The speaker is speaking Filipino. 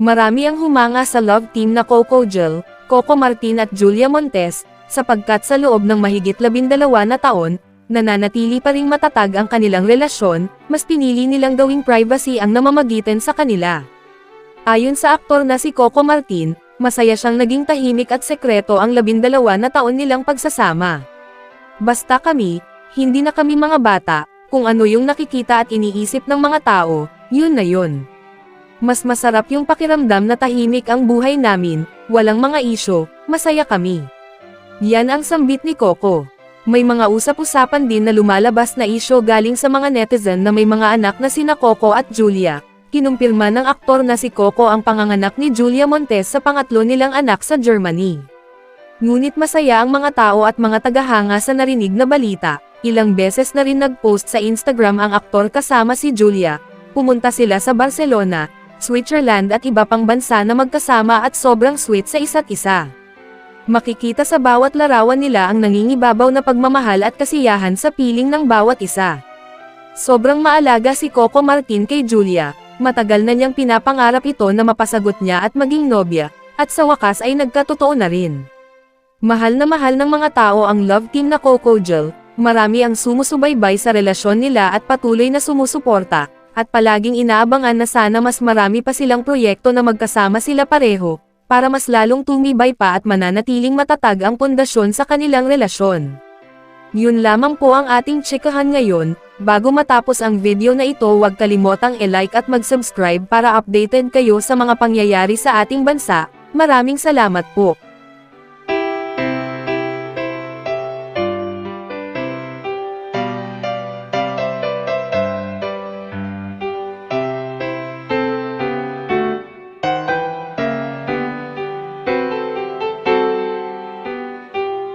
Marami ang humanga sa love team na Coco Gel, Coco Martin at Julia Montes, sapagkat sa loob ng mahigit 12 na taon, nananatili pa ring matatag ang kanilang relasyon, mas pinili nilang gawing privacy ang namamagitan sa kanila. Ayon sa aktor na si Coco Martin, masaya siyang naging tahimik at sekreto ang 12 na taon nilang pagsasama. Basta kami, hindi na kami mga bata, kung ano yung nakikita at iniisip ng mga tao, yun na yun. Mas masarap yung pakiramdam na tahimik ang buhay namin, walang mga isyo, masaya kami. Yan ang sambit ni Coco. May mga usap-usapan din na lumalabas na isyo galing sa mga netizen na may mga anak na sina Coco at Julia. Kinumpirma ng aktor na si Coco ang panganganak ni Julia Montes sa pangatlo nilang anak sa Germany. Ngunit masaya ang mga tao at mga tagahanga sa narinig na balita. Ilang beses na rin nag-post sa Instagram ang aktor kasama si Julia. Pumunta sila sa Barcelona, Switzerland at iba pang bansa na magkasama at sobrang sweet sa isa't isa. Makikita sa bawat larawan nila ang nangingibabaw na pagmamahal at kasiyahan sa piling ng bawat isa. Sobrang maalaga si Coco Martin kay Julia, matagal na niyang pinapangarap ito na mapasagot niya at maging nobya, at sa wakas ay nagkatotoo na rin. Mahal na mahal ng mga tao ang love team na Coco Gel, marami ang sumusubaybay sa relasyon nila at patuloy na sumusuporta, at palaging inaabangan na sana mas marami pa silang proyekto na magkasama sila pareho, para mas lalong tumibay pa at mananatiling matatag ang pundasyon sa kanilang relasyon. Yun lamang po ang ating tsikahan ngayon. Bago matapos ang video na ito, huwag kalimotang i-like at mag-subscribe para updated kayo sa mga pangyayari sa ating bansa. Maraming salamat po.